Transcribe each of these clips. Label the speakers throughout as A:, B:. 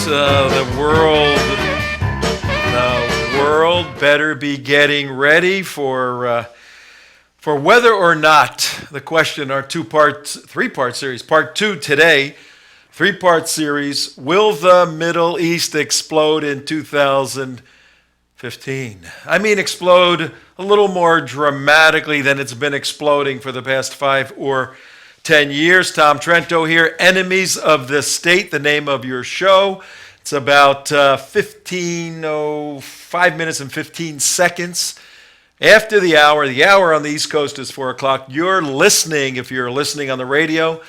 A: The world better be getting ready for whether or not the question. Our three-part series, part 2 today, three-part series. Will the Middle East explode in 2015? I mean, explode a little more dramatically than it's been exploding for the past 5 or 10 years. Tom Trento here, Enemies of the State, the name of your show. It's about 5 minutes and 15 seconds after the hour. The hour on the East Coast is 4 o'clock. You're listening, if you're listening on the radio,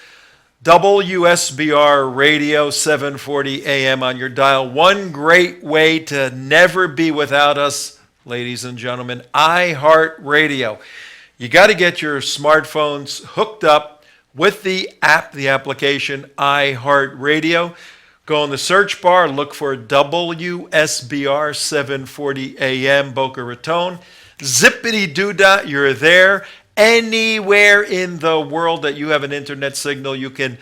A: WSBR Radio, 740 AM on your dial. One great way to never be without us, ladies and gentlemen, iHeartRadio. You got to get your smartphones hooked up with the app, the application iHeartRadio. Go in the search bar, look for WSBR 740 AM Boca Raton. Zippity-doo-dah, you're there. Anywhere in the world that you have an internet signal, you can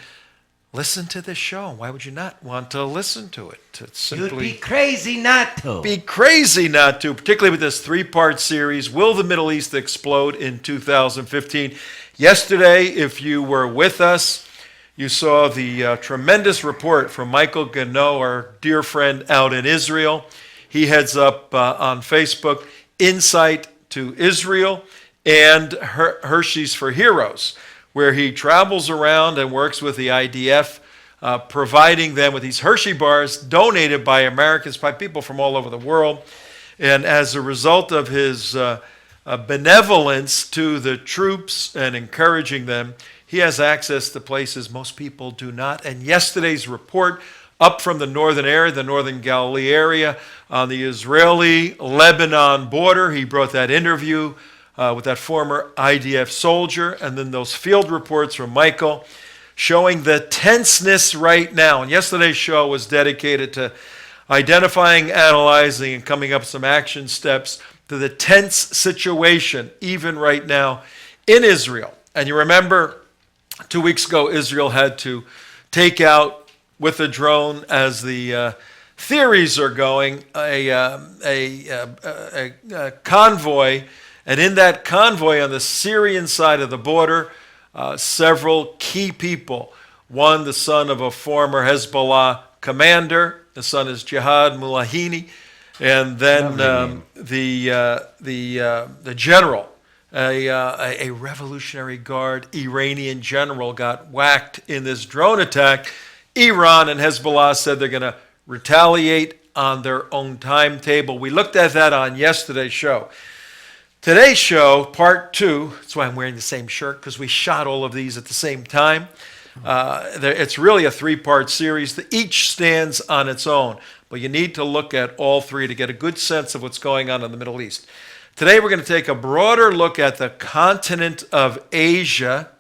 A: listen to this show. Why would you not want to listen to it? It's simply
B: You'd be crazy not to.
A: Be crazy not to, particularly with this three-part series, Will the Middle East Explode in 2015? Yesterday, if you were with us, you saw the tremendous report from Michael Gano, our dear friend out in Israel. He heads up on Facebook, Insight to Israel and Hershey's for Heroes, where he travels around and works with the IDF, providing them with these Hershey bars donated by Americans, by people from all over the world. And as a result of his benevolence to the troops and encouraging them, he has access to places most people do not. And yesterday's report up from the northern area, the northern Galilee area, on the Israeli-Lebanon border, he brought that interview with that former IDF soldier, and then those field reports from Michael showing the tenseness right now. And yesterday's show was dedicated to identifying, analyzing, and coming up with some action steps to the tense situation, even right now, in Israel. And you remember 2 weeks ago, Israel had to take out with a drone, as the theories are going, a convoy. And in that convoy on the Syrian side of the border, several key people. One, the son of a former Hezbollah commander. The son is Jihad Mulahini. And then the general, a Revolutionary Guard Iranian general, got whacked in this drone attack. Iran and Hezbollah said they're going to retaliate on their own timetable. We looked at that on yesterday's show. Today's show, part 2, that's why I'm wearing the same shirt, because we shot all of these at the same time. It's really a three-part series that each stands on its own. But you need to look at all three to get a good sense of what's going on in the Middle East. Today we're going to take a broader look at the continent of Asia.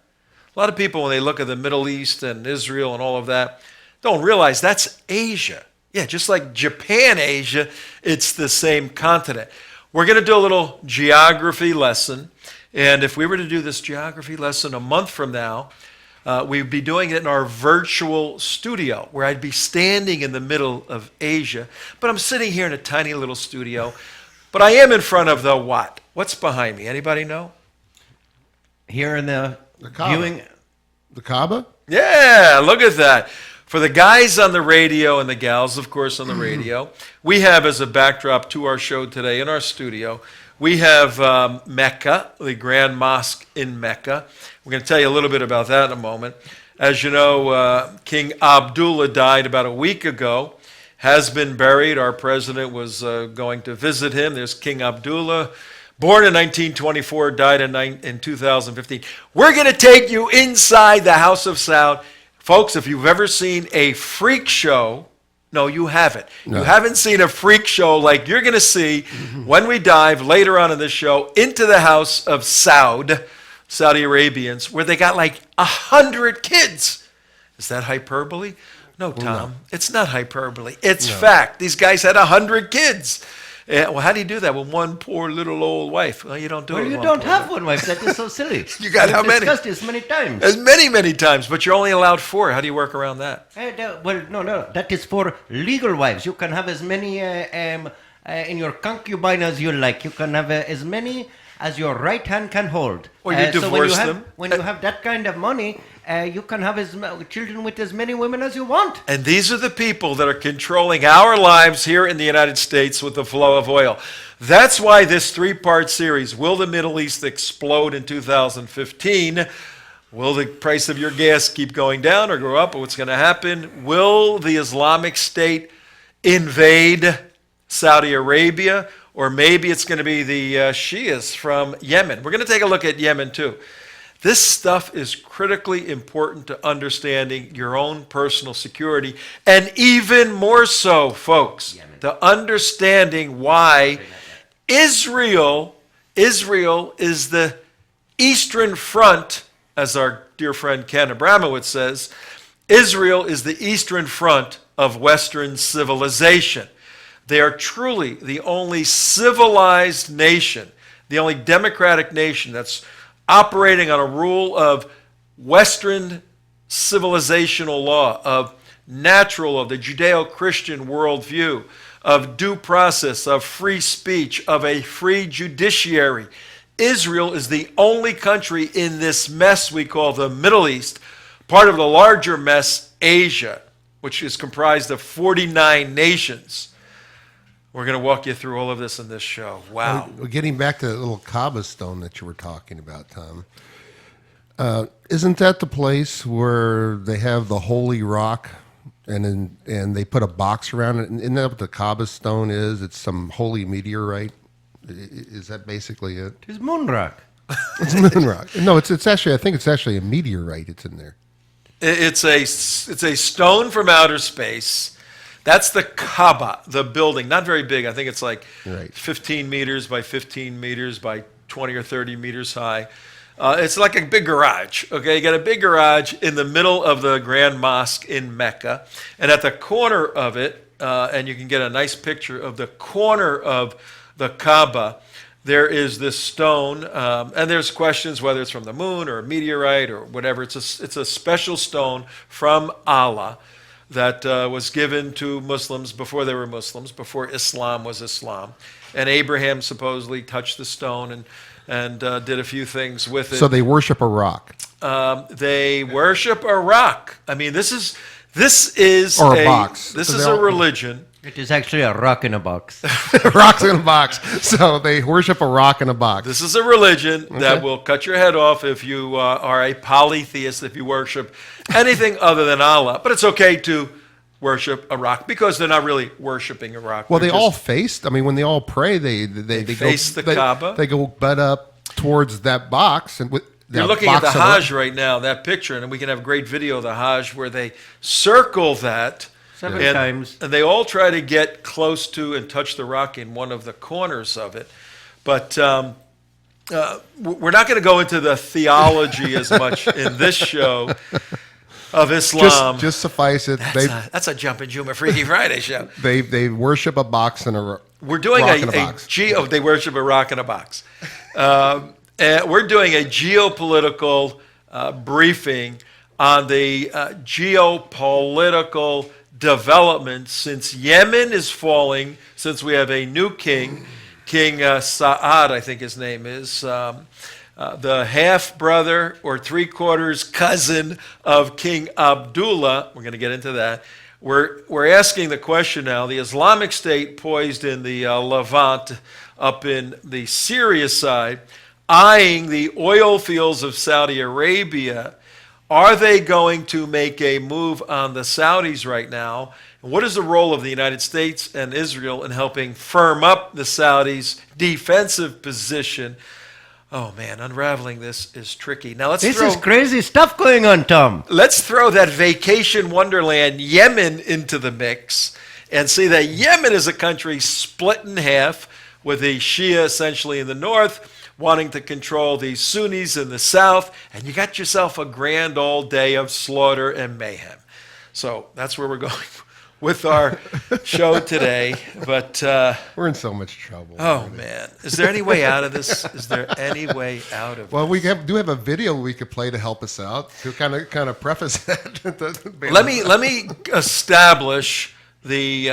A: A lot of people, when they look at the Middle East and Israel and all of that, don't realize that's Asia. Yeah, just like Japan, Asia, it's the same continent. We're going to do a little geography lesson. And if we were to do this geography lesson a month from now, we'd be doing it in our virtual studio, where I'd be standing in the middle of Asia. But I'm sitting here in a tiny little studio. But I am in front of the what? What's behind me? Anybody know?
B: Here in the
C: Kaaba.
B: viewing.
C: The Kaaba?
A: Yeah, look at that. For the guys on the radio and the gals, of course, on the radio, we have as a backdrop to our show today in our studio, we have Mecca, the Grand Mosque in Mecca. We're going to tell you a little bit about that in a moment. As you know, King Abdullah died about a week ago, has been buried. Our president was going to visit him. There's King Abdullah, born in 1924, died in 2015. We're going to take you inside the House of Saud. Folks, if you've ever seen a freak show, no, you haven't. No. You haven't seen a freak show like you're going to see when we dive later on in this show into the House of Saud, Saudi Arabians, where they got like 100 kids. Is that hyperbole? No, Tom, it's not hyperbole. It's fact. These guys had 100 kids. Well, how do you do that with one poor little old wife? Well, you don't do it
B: Well,
A: with
B: you
A: one
B: don't
A: poor
B: have
A: little-
B: one wife. That is so silly.
A: You got how
B: We've
A: many?
B: discussed this many times.
A: As many, many times, but you're only allowed 4. How do you work around that?
B: Well, no. That is for legal wives. You can have as many in your concubine as you like. You can have as many as your right hand can hold.
A: Or you divorce them.
B: When you have that kind of money, you can have children with as many women as you want.
A: And these are the people that are controlling our lives here in the United States with the flow of oil. That's why this 3-part series, Will the Middle East Explode in 2015? Will the price of your gas keep going down or go up? What's going to happen? Will the Islamic State invade Saudi Arabia? Or maybe it's going to be the Shias from Yemen. We're going to take a look at Yemen too. This stuff is critically important to understanding your own personal security, and even more so, folks, to understanding why Israel is the Eastern Front, as our dear friend Ken Abramowitz says. Israel is the Eastern Front of Western civilization. They are truly the only civilized nation, the only democratic nation that's operating on a rule of Western civilizational law, of natural law, the Judeo-Christian worldview, of due process, of free speech, of a free judiciary. Israel is the only country in this mess we call the Middle East, part of the larger mess, Asia, which is comprised of 49 nations. We're going to walk you through all of this in this show. Wow.
C: Getting back to that little Kaaba stone that you were talking about, Tom, isn't that the place where they have the holy rock and they put a box around it? Isn't that what the Kaaba stone is? It's some holy meteorite. Is that basically it?
B: It's moon rock.
C: It's moon rock. No, it's actually. I think it's actually a meteorite. It's in there.
A: It's a stone from outer space. That's the Kaaba, the building. Not very big. I think it's like 15 meters by 15 meters by 20 or 30 meters high. It's like a big garage. Okay, you got a big garage in the middle of the Grand Mosque in Mecca, and at the corner of it, and you can get a nice picture of the corner of the Kaaba. There is this stone, and there's questions whether it's from the moon or a meteorite or whatever. It's a special stone from Allah that was given to Muslims before they were Muslims, before Islam was Islam. And Abraham supposedly touched the stone and did a few things with it.
C: So they worship a rock.
A: They worship a rock. I mean, this is
C: Or a box.
A: This
C: So
A: is
C: they
A: a
C: all-
A: religion.
B: It is actually a rock in a box.
C: Rocks in a box. So they worship a rock in a box.
A: This is a religion that
C: Okay.
A: will cut your head off if you are a polytheist, if you worship anything other than Allah. But it's okay to worship a rock because they're not really worshiping a rock.
C: Well,
A: They're
C: they all
A: just-
C: faced. I mean, when they all pray, they
A: face the Kaaba.
C: They go butt up towards that box, and with
A: You're
C: that
A: looking at the
C: box of
A: Hajj right now, that picture, and we can have a great video of the Hajj where they circle that.
B: Seven
A: and,
B: times.
A: And they all try to get close to and touch the rock in one of the corners of it. But we're not going to go into the theology as much in this show of Islam.
C: Just suffice it.
A: That's a Jumpin' Juma Freaky Friday show.
C: They worship a box and a
A: We're doing
C: rock in a box.
A: they worship a rock in a box. And we're doing a geopolitical briefing on the geopolitical development since Yemen is falling, since we have a new king, King Saud, I think his name is, the half-brother or three-quarters cousin of King Abdullah. We're going to get into that. We're asking the question now, the Islamic State poised in the Levant up in the Syria side, eyeing the oil fields of Saudi Arabia. Are they going to make a move on the Saudis right now? And what is the role of the United States and Israel in helping firm up the Saudis' defensive position? Oh man, unraveling this is tricky. Now
B: This is crazy stuff going on, Tom.
A: let's throw that vacation wonderland Yemen into the mix and see that Yemen is a country split in half with the Shia essentially in the north, wanting to control the Sunnis in the south, and you got yourself a grand old day of slaughter and mayhem. So that's where we're going. with our show today, but
C: We're in so much trouble.
A: oh man, is there any way out of this? Is there any way out of
C: Well,
A: this?
C: do have a video we could play to help us out to kind of preface that.
A: Let me establish the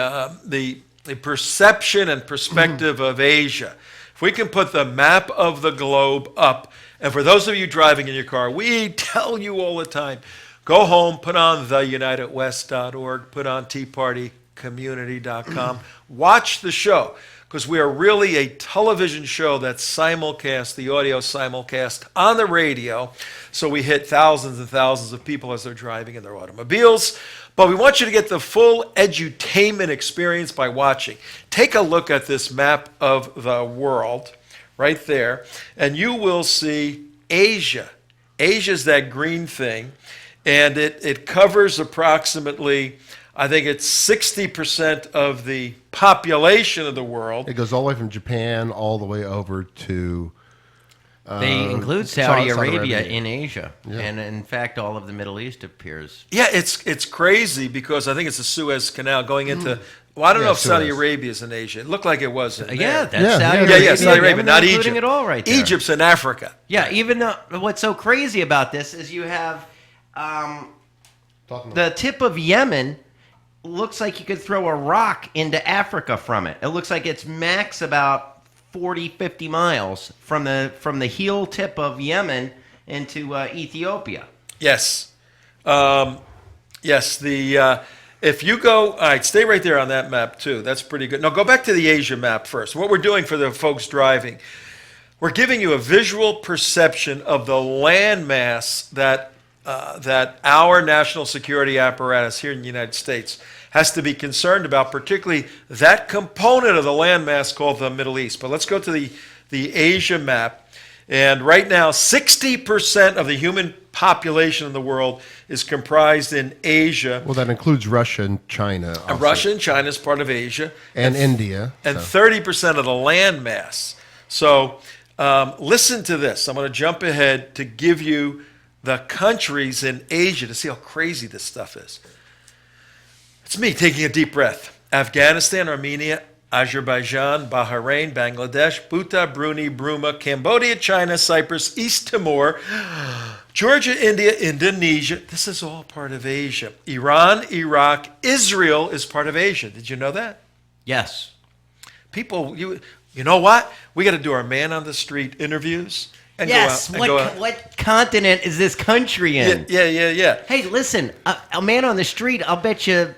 A: perception and perspective of Asia. If we can put the map of the globe up, and for those of you driving in your car, we tell you all the time, go home, put on theunitedwest.org, put on teapartycommunity.com, watch the show, because we are really a television show that's simulcast, the audio simulcast on the radio, so we hit thousands and thousands of people as they're driving in their automobiles. But we want you to get the full edutainment experience by watching. Take a look at this map of the world right there, and you will see Asia. Asia's that green thing, and it covers approximately, I think it's 60% of the population of the world.
C: It goes all the way from Japan all the way over to.
B: They include Saudi
C: Saudi
B: Arabia
C: Arabia.
B: in Asia, and in fact, all of the Middle East appears.
A: Yeah, it's crazy because I think it's the Suez Canal going into. Well, I don't know if Saudi
C: Suez.
A: Arabia is in Asia. It looked like it was. In
B: Yeah,
A: there.
B: that's
C: Yeah,
B: Saudi
C: yeah.
B: Arabia.
A: Yeah, Saudi Arabia,
B: Yemen,
A: not
B: including
A: Egypt.
B: it all right there.
A: Egypt's in Africa.
B: Yeah, even though what's so crazy about this is you have the tip of Yemen looks like you could throw a rock into Africa from it. It looks like it's max about 40, 50 miles from the heel tip of Yemen into Ethiopia.
A: Yes. Yes, if you go, all right, stay right there on that map too. That's pretty good. Now go back to the Asia map first. What we're doing for the folks driving, we're giving you a visual perception of the landmass that our national security apparatus here in the United States has to be concerned about, particularly that component of the landmass called the Middle East. But let's go to the Asia map. And right now, 60% of the human population in the world is comprised in Asia.
C: Well, that includes Russia and China. Also.
A: Russia and China is part of Asia.
C: And India.
A: And
C: so.
A: 30% of the land mass. So listen to this. I'm going to jump ahead to give you the countries in Asia to see how crazy this stuff is. It's me taking a deep breath. Afghanistan, Armenia, Azerbaijan, Bahrain, Bangladesh, Bhutan, Brunei, Burma, Cambodia, China, Cyprus, East Timor, Georgia, India, Indonesia. This is all part of Asia. Iran, Iraq, Israel is part of Asia. Did you know that?
B: Yes.
A: People, you know what? We got to do our man on the street interviews. And
B: Yes.
A: Go out, and go out.
B: What continent is this country in?
A: Yeah.
B: Hey, listen, a man on the street, I'll bet you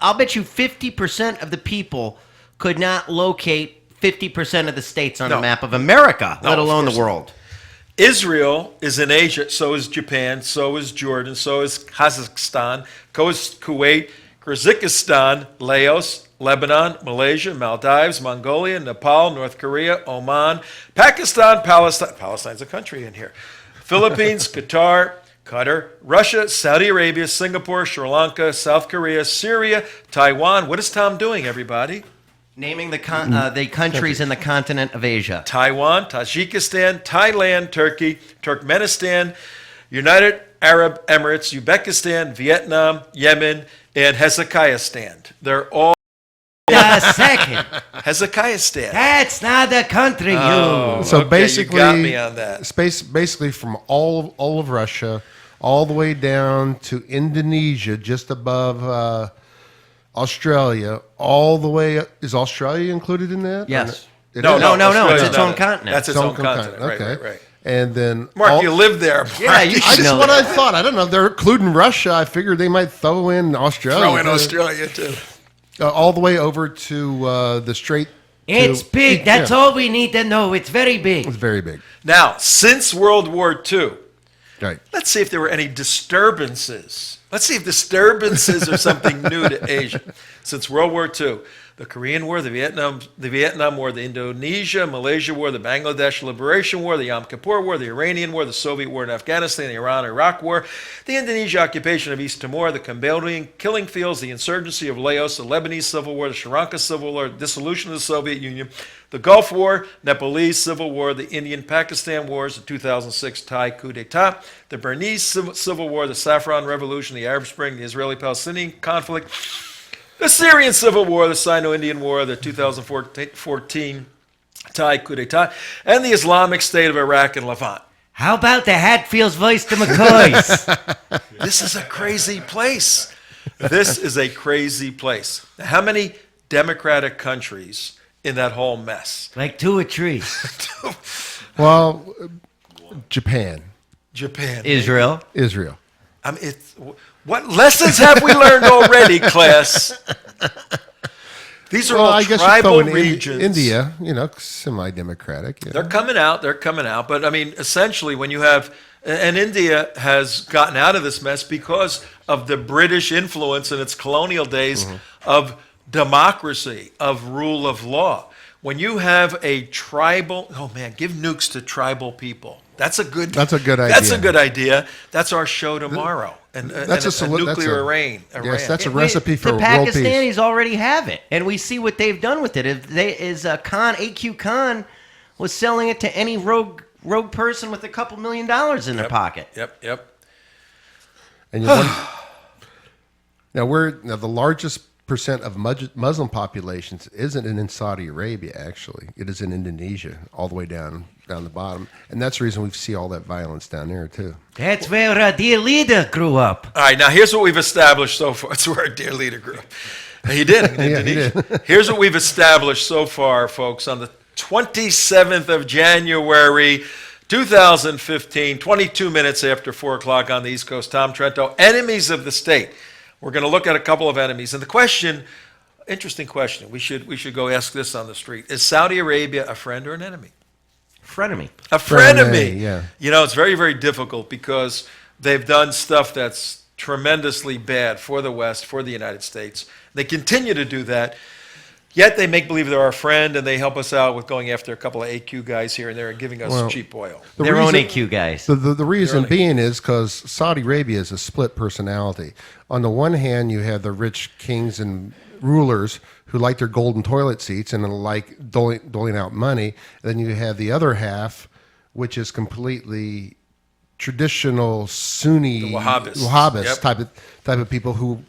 B: 50% of the people could not locate 50% of the states on
A: No.
B: the map of America,
A: No,
B: let
A: of
B: alone the
A: course
B: world.
A: Israel is in Asia, so is Japan, so is Jordan, so is Kazakhstan, so is Kuwait, Kyrgyzstan, Laos, Lebanon, Malaysia, Maldives, Mongolia, Nepal, North Korea, Oman, Pakistan, Palestine. Palestine's a country in here. Philippines, Qatar, Russia, Saudi Arabia, Singapore, Sri Lanka, South Korea, Syria, Taiwan. What is Tom doing, everybody?
B: Naming the countries in the continent of Asia.
A: Taiwan, Tajikistan, Thailand, Turkey, Turkmenistan, United Arab Emirates, Uzbekistan, Vietnam, Yemen, and Hezekiahstan. They're all
B: A second.
A: Hezekiahstan.
B: That's not a country, you.
C: So
A: Okay,
C: basically,
A: you got me on that.
C: Basically, from all of Russia, all the way down to Indonesia, just above Australia, all the way. Is Australia included in that?
B: Yes.
C: It
A: No,
C: is?
B: no,
A: Australia's
B: it's its
A: not
B: own
A: it.
B: continent.
A: That's its own continent.
C: Okay.
A: Right.
C: And then
A: Mark, you live there.
B: Yeah, you
C: I
B: should
C: just
B: know
C: what
B: that.
C: I thought. I don't know. They're including Russia. I figured they might throw in Australia.
A: Throw in Australia, too.
C: All the way over to the Strait.
B: It's big. That's all we need to know. It's very big.
C: It's very big.
A: Now, since World War II,
C: Right.
A: let's see if there were any disturbances. Let's see if disturbances are something new to Asia. Since World War II, the Korean War, the Vietnam War, the Indonesia, Malaysia War, the Bangladesh Liberation War, the Yom Kippur War, the Iranian War, the Soviet War in Afghanistan, the Iran-Iraq War, the Indonesia occupation of East Timor, the Cambodian killing fields, the insurgency of Laos, the Lebanese Civil War, the Sri Lanka Civil War, dissolution of the Soviet Union, the Gulf War, Nepalese Civil War, the Indian-Pakistan Wars, the 2006 Thai coup d'etat, the Bernese Civil War, the Saffron Revolution, the Arab Spring, the Israeli-Palestinian conflict, The Syrian Civil War, the Sino-Indian War, the 2014 Thai coup d'etat, and the Islamic State of Iraq and Levant.
B: How about the Hatfields voice to McCoy's?
A: This is a crazy place. This is a crazy place. How many democratic countries in that whole mess?
B: Like 2 or 3.
C: Well, Japan,
A: Japan.
C: Israel.
A: I mean, what lessons have we learned already, class? These are all
C: I guess
A: tribal
C: you throw in
A: regions.
C: India, semi-democratic.
A: They're coming out. But I mean, essentially, when you have, and India has gotten out of this mess because of the British influence in its colonial days of democracy, of rule of law. When you have a tribal, give nukes to tribal people. That's a good idea. That's a good idea. That's our show tomorrow. And
C: That's
A: a nuclear Iran.
C: Yes, that's a recipe for
B: the
C: world peace.
B: Pakistanis already have it, and we see what they've done with it. AQ Khan was selling it to any rogue person with a couple $1 million in their pocket.
A: Yep.
C: And now the largest percent of Muslim populations isn't in Saudi Arabia. Actually, it is in Indonesia, all the way down the bottom, and that's the reason we see all that violence down there too.
B: That's where our dear leader grew up.
A: All right, now here's what we've established so far. It's where our dear leader grew up. He did in Indonesia.
C: He did.
A: Here's what we've established so far, folks. On the 27th of January, 2015, 22 minutes after 4 o'clock on the East Coast, Tom Trento, enemies of the state. We're going to look at a couple of enemies. And the question, interesting question, we should go ask this on the street. Is Saudi Arabia a friend or an enemy?
B: Frenemy.
A: A frenemy.
C: Yeah.
A: It's very, very difficult because they've done stuff that's tremendously bad for the West, for the United States. They continue to do that. Yet they make believe they're our friend, and they help us out with going after a couple of AQ guys here and there and giving us cheap oil.
B: Their own AQ guys.
C: The reason being is because Saudi Arabia is a split personality. On the one hand, you have the rich kings and rulers who like their golden toilet seats and like doling out money. Then you have the other half, which is completely traditional Sunni
A: The Wahhabist.
C: type of people who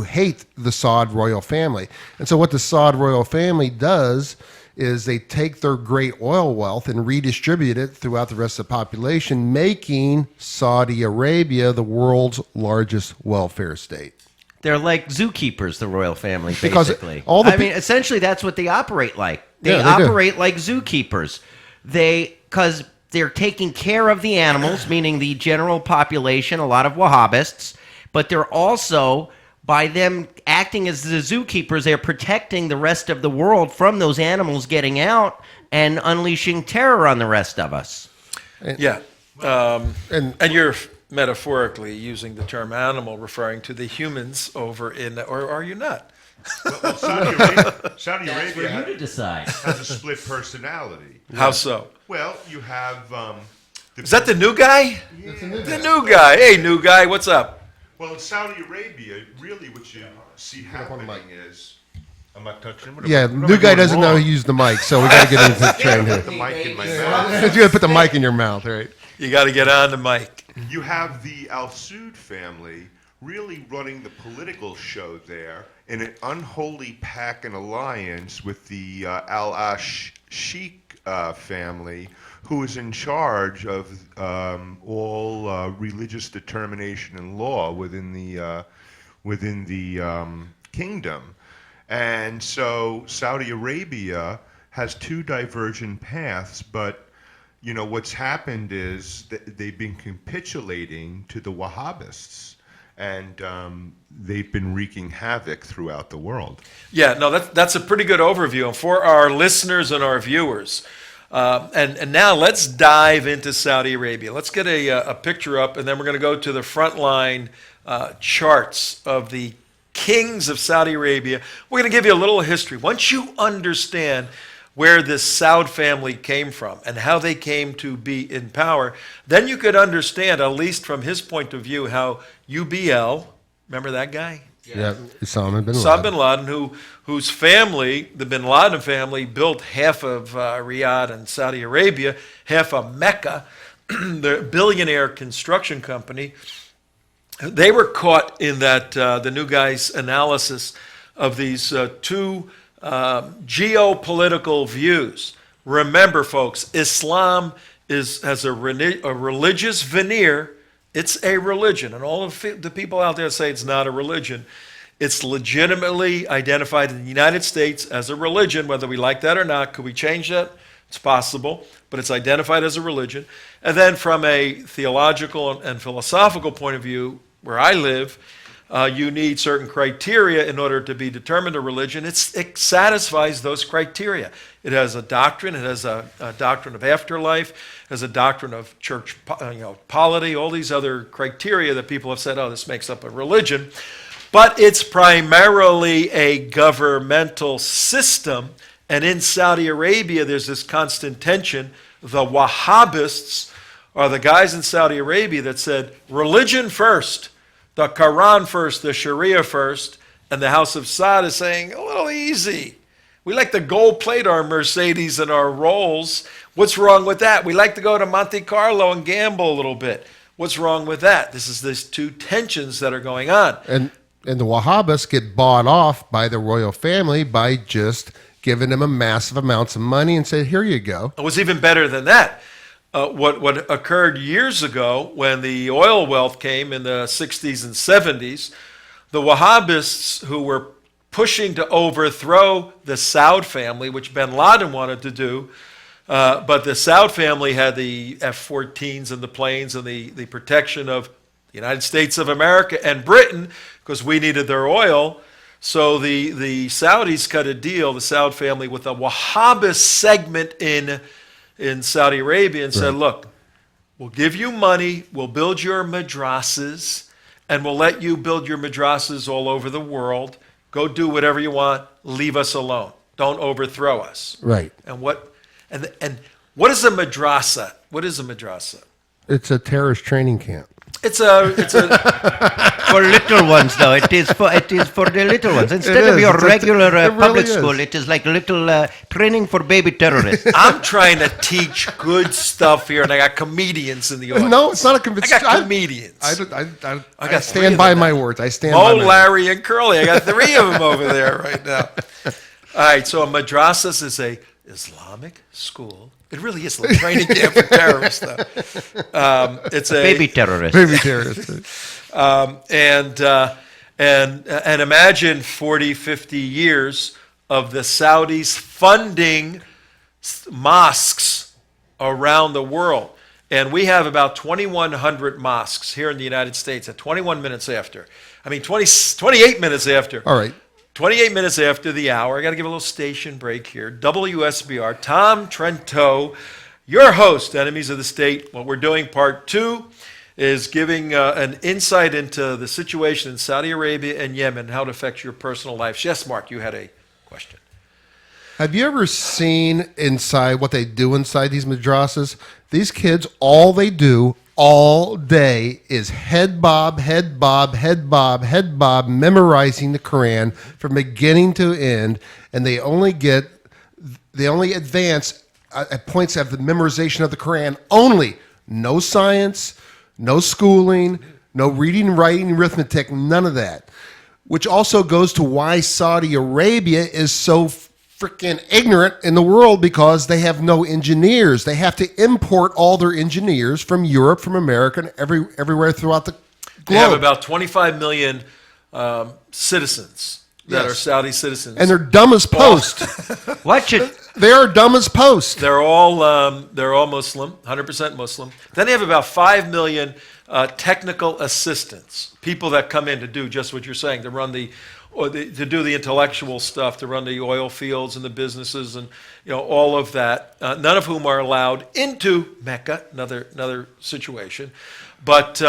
C: hate the Saud royal family. And so what the Saud royal family does is they take their great oil wealth and redistribute it throughout the rest of the population, making Saudi Arabia the world's largest welfare state.
B: They're like zookeepers, the royal family,
C: Because
B: basically.
C: all the
B: essentially, that's what they operate like. They
C: Yeah, they do.
B: operate like zookeepers. Because they're taking care of the animals, meaning the general population, a lot of Wahhabists, but they're also, by them acting as the zookeepers, they're protecting the rest of the world from those animals getting out and unleashing terror on the rest of us.
A: And you're metaphorically using the term animal, referring to the humans over in, or are you not?
D: Well, Saudi
B: For you
D: Arabia
B: to decide.
D: has a split personality.
A: How so?
D: Well, you have...
A: Is that the new guy? The new guy. Hey, new guy, what's up?
D: Well, in Saudi Arabia, really what you see happening is... I'm not touching him.
C: Yeah, new guy doesn't know how to use the mic, so we got to get into the train here.
D: The mic in my mouth.
C: You got to put the mic in your mouth, right?
A: You got to get on the mic.
D: You have the Al Saud family really running the political show there in an unholy pact and alliance with the Al Sheikh family, who is in charge of all religious determination and law within the kingdom. And so Saudi Arabia has two divergent paths, but you know what's happened is that they've been capitulating to the Wahhabists, and they've been wreaking havoc throughout the world.
A: Yeah, no, that's a pretty good overview. And for our listeners and our viewers, and now let's dive into Saudi Arabia. Let's get a picture up, and then we're going to go to the frontline charts of the kings of Saudi Arabia. We're going to give you a little history. Once you understand where this Saud family came from and how they came to be in power, then you could understand, at least from his point of view, how UBL, remember that guy?
C: Yeah, Osama bin
A: Osama
C: Laden.
A: bin Laden, whose family, the bin Laden family, built half of Riyadh and Saudi Arabia, half of Mecca, the billionaire construction company. They were caught in that, the new guy's analysis, of these two geopolitical views. Remember, folks, Islam has a religious veneer. It's a religion. And all of the people out there say it's not a religion. It's legitimately identified in the United States as a religion, whether we like that or not. Could we change that? It's possible, but it's identified as a religion. And then from a theological and philosophical point of view, where I live, you need certain criteria in order to be determined a religion. It satisfies those criteria. It has a doctrine. It has a doctrine of afterlife. It has a doctrine of church polity, all these other criteria that people have said, oh, this makes up a religion. But it's primarily a governmental system. And in Saudi Arabia, there's this constant tension. The Wahhabists are the guys in Saudi Arabia that said, religion first, the Quran first, the Sharia first, and the House of Saud is saying, a little easy. We like to gold plate our Mercedes and our Rolls. What's wrong with that? We like to go to Monte Carlo and gamble a little bit. What's wrong with that? This is these two tensions that are going on.
C: And the Wahhabists get bought off by the royal family by just giving them a massive amounts of money and say, here you go.
A: It was even better than that. What occurred years ago when the oil wealth came in the 60s and 70s, the Wahhabists who were pushing to overthrow the Saud family, which bin Laden wanted to do, but the Saud family had the F-14s and the planes and the protection of the United States of America and Britain because we needed their oil. So the Saudis cut a deal, the Saud family, with a Wahhabist segment in Saudi Arabia and said, look, we'll give you money, we'll build your madrasas, and we'll let you build your madrasas all over the world. Go do whatever you want, leave us alone. Don't overthrow us.
C: Right.
A: And what is a madrasa? What is a madrasa?
C: It's a terrorist training camp.
A: It's a
B: For little ones, though. It is for the little ones. Instead of your regular public school, it is like a little training for baby terrorists.
A: I'm trying to teach good stuff here, and I got comedians in the audience.
C: No, it's not a convincing.
A: I got comedians.
C: I stand by my words. I stand by my words.
A: Larry, and Curly. I got three of them over there right now. All right, so a madrasas is a Islamic school. It really is a training camp for terrorists, though. It's a
B: Baby terrorists.
C: Baby terrorists.
A: And imagine 40, 50 years of the Saudis funding mosques around the world. And we have about 2,100 mosques here in the United States at 28 minutes after.
C: All right.
A: 28 minutes after the hour. I got to give a little station break here. WSBR, Tom Trento, your host, Enemies of the State. What we're doing, part 2, is giving an insight into the situation in Saudi Arabia and Yemen, how it affects your personal lives. Yes, Mark, you had a question.
C: Have you ever seen inside what they do inside these madrasas? These kids, all they do all day is head bob, head bob, head bob, head bob, memorizing the Quran from beginning to end, and they only advance at points of the memorization of the Quran only. No science, no schooling, no reading, writing, arithmetic, none of that. Which also goes to why Saudi Arabia is so freaking ignorant in the world, because they have no engineers. They have to import all their engineers from Europe, from America, and everywhere throughout the globe.
A: They have about 25 million citizens that are Saudi citizens.
C: And they're dumb as post.
B: Watch it.
C: They are dumb as post.
A: They're all Muslim, 100% Muslim. Then they have about 5 million technical assistants, people that come in to do just what you're saying, to run to do the intellectual stuff, to run the oil fields and the businesses and all of that. None of whom are allowed into Mecca. Another situation. But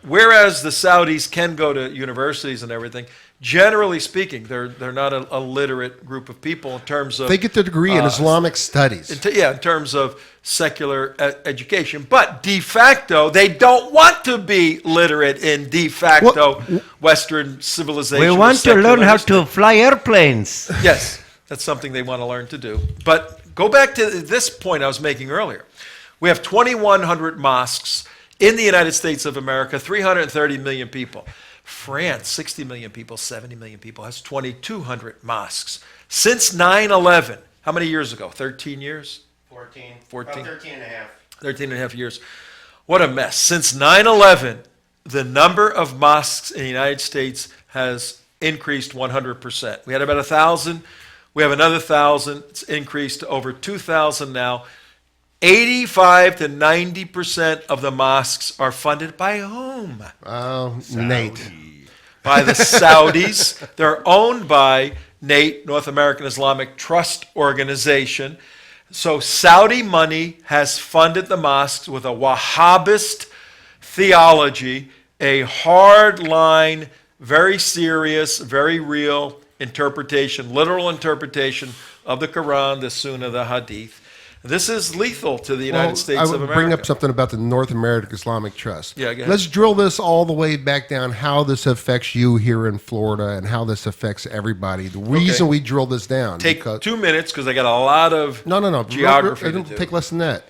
A: whereas the Saudis can go to universities and everything, generally speaking, they're not a literate group of people in terms of.
C: They get their degree in Islamic studies.
A: In terms of secular education. But de facto, they don't want to be literate in de facto Western civilization.
B: We want to learn how to fly airplanes.
A: Yes, that's something they want to learn to do. But go back to this point I was making earlier. We have 2,100 mosques in the United States of America, 330 million people. France, 60 million people, 70 million people, has 2,200 mosques. Since 9/11, how many years ago? 13 years?
B: 14.
A: 14.
B: About 13 and a half.
A: 13 and a half years. What a mess. Since 9/11, the number of mosques in the United States has increased 100%. We had about 1,000. We have another 1,000. It's increased to over 2,000 now. 85 to 90% of the mosques are funded by whom?
C: Nate.
A: By the Saudis. They're owned by NATE, North American Islamic Trust Organization. So Saudi money has funded the mosques with a Wahhabist theology, a hard line, very serious, very real interpretation, literal interpretation of the Quran, the Sunnah, the Hadith. This is lethal to the United States
C: I
A: of
C: would
A: America.
C: bring up something about the North American Islamic Trust.
A: Yeah, go ahead.
C: Let's drill this all the way back down, how this affects you here in Florida and how this affects everybody. The reason we drill this down.
A: Take 2 minutes because I got a lot of
C: No.
A: geography
C: It'll
A: to do.
C: take less than that.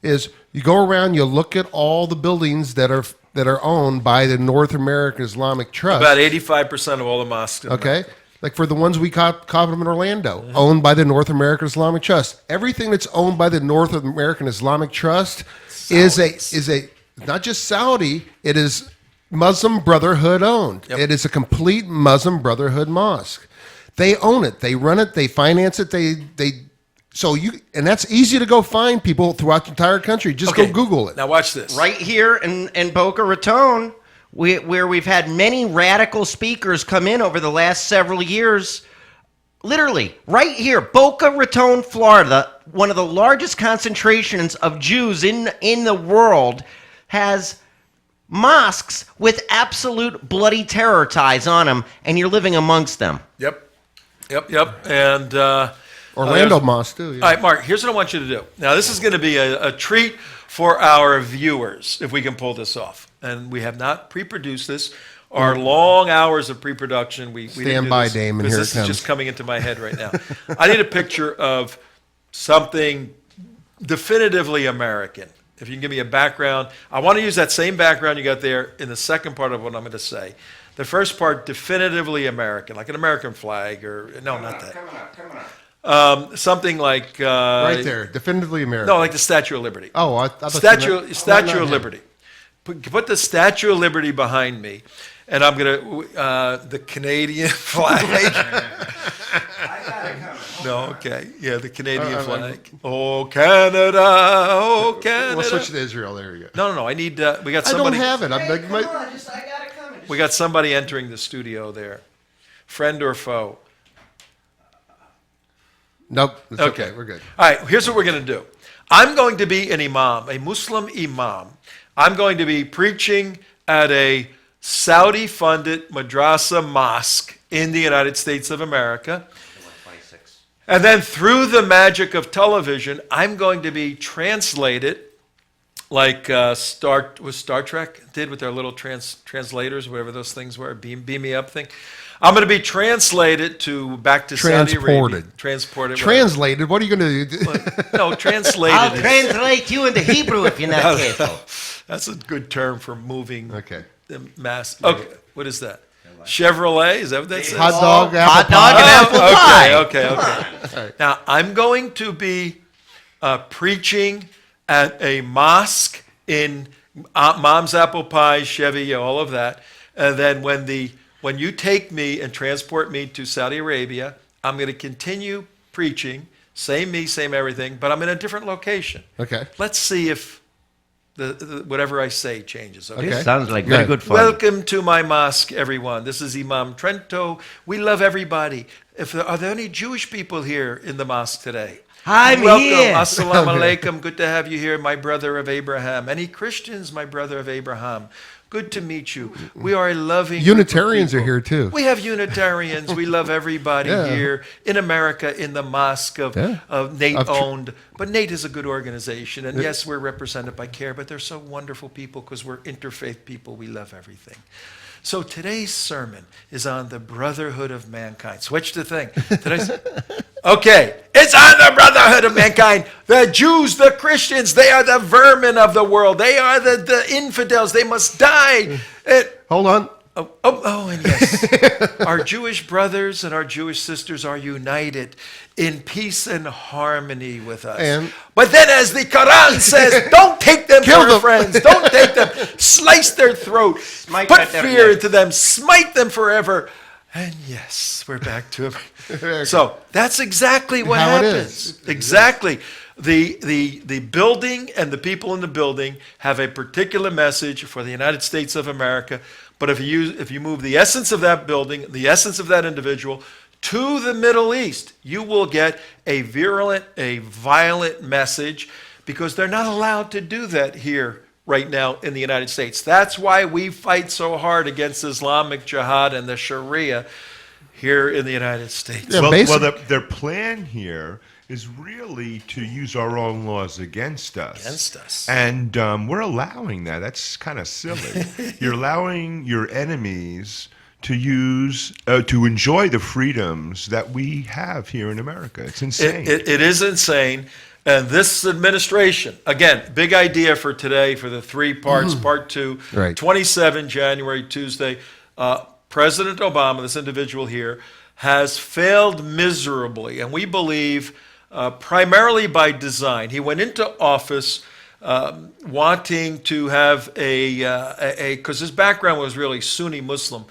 C: Is you go around, you look at all the buildings that are owned by the North American Islamic Trust.
A: About 85% of all the mosques. in
C: Okay.
A: America.
C: Like for the ones we caught them in Orlando, owned by the North American Islamic Trust. Everything that's owned by the North American Islamic Trust is a not just Saudi, it is Muslim Brotherhood owned.
A: Yep.
C: It is a complete Muslim Brotherhood mosque. They own it, they run it, they finance it, and that's easy to go find people throughout the entire country. Just
A: Okay.
C: go Google it.
A: Now watch this.
B: Right here in Boca Raton, where we've had many radical speakers come in over the last several years. Literally, right here, Boca Raton, Florida, one of the largest concentrations of Jews in the world, has mosques with absolute bloody terror ties on them, and you're living amongst them.
A: Yep. And
C: Orlando
A: there's-
C: Mosque too. Yeah.
A: All right, Mark, here's what I want you to do. Now, this is going to be a treat for our viewers if we can pull this off. And we have not pre-produced this. Our long hours of pre-production, we didn't
C: Stand
A: do
C: by,
A: this
C: Damon.
A: because
C: Here
A: this
C: it
A: is just
C: comes.
A: coming into my head right now. I need a picture of something definitively American. If you can give me a background. I want to use that same background you got there in the second part of what I'm going to say. The first part, definitively American, like an American flag or, no, not that.
B: Coming up.
A: Something like...
C: Right there, definitively American.
A: No, like the Statue of Liberty.
C: Oh, I thought
A: Statue
C: no,
A: of Liberty. Put the Statue of Liberty behind me, and I'm gonna the Canadian flag.
B: I got it coming.
A: No, okay, yeah, the Canadian flag. Oh Canada, oh Canada.
C: We'll switch to Israel. There you go.
A: No. I need. We got
C: I
A: somebody.
C: don't have it.
B: Hey, come on, I got it coming.
A: We got somebody entering the studio there. Friend or foe?
C: Nope. It's okay. We're good.
A: All right, here's what we're going to do. I'm going to be an imam, a Muslim imam. I'm going to be preaching at a Saudi-funded madrasa mosque in the United States of America.
B: 26.
A: And then through the magic of television, I'm going to be translated like Star Trek did with their little translators, whatever those things were, beam me up thing. I'm going to be translated back to Saudi Arabia. Transported.
C: Translated? What are you going to do?
A: No, translated.
B: I'll translate you into Hebrew if you're not careful.
A: That's a good term for moving
C: Okay.
A: the mass. Okay, what is that? Chevrolet? Is that what that says?
C: Hot dog,
B: Hot
C: apple
B: dog
C: pie.
B: and apple pie.
A: Okay. Now, I'm going to be preaching at a mosque in Mom's Apple Pie, Chevy, all of that. And then when you take me and transport me to Saudi Arabia, I'm going to continue preaching, same me, same everything, but I'm in a different location.
C: Okay.
A: Let's see if the whatever I say changes. Okay.
C: Okay.
B: Sounds like very good fun.
A: Welcome to my mosque, everyone. This is Imam Trento. We love everybody. Are there any Jewish people here in the mosque today?
B: I'm
A: Welcome.
B: here.
A: Assalamu alaikum. Good to have you here, my brother of Abraham. Any Christians, my brother of Abraham? Good to meet you. We are a loving group of
C: Unitarians are
A: people.
C: here too.
A: We have Unitarians. We love everybody
C: Yeah.
A: here in America, in the mosque of Nate owned. But Nate is a good organization. And yes, we're represented by CARE, but they're so wonderful people because we're interfaith people. We love everything. So today's sermon is on the brotherhood of mankind. Switch the thing. Okay, it's on the brotherhood of mankind. The Jews, the Christians, they are the vermin of the world. They are the infidels. They must die.
C: Hold on.
A: And yes, our Jewish brothers and our Jewish sisters are united in peace and harmony with us. But then, as the Quran says, don't take them for your friends. Don't take them. Slice their throat. Put fear into them. Smite them forever. And yes, we're back to it. So that's exactly what happens. Exactly. The building and the people in the building have a particular message for the United States of America. But if you move the essence of that building, the essence of that individual to the Middle East, you will get a virulent, a violent message, because they're not allowed to do that here right now in the United States. That's why we fight so hard against Islamic Jihad and the Sharia here in the United States.
C: Yeah,
D: well, their plan here is really to use our own laws against us. And we're allowing that. That's kind of silly. You're allowing your enemies to use, to enjoy the freedoms that we have here in America. It's insane.
A: It is insane. And this administration, again, big idea for today for the three parts, part two,
C: Right.
A: 27 January, Tuesday. President Obama, this individual here, has failed miserably. And we believe primarily by design. He went into office wanting to have because his background was really Sunni Muslim,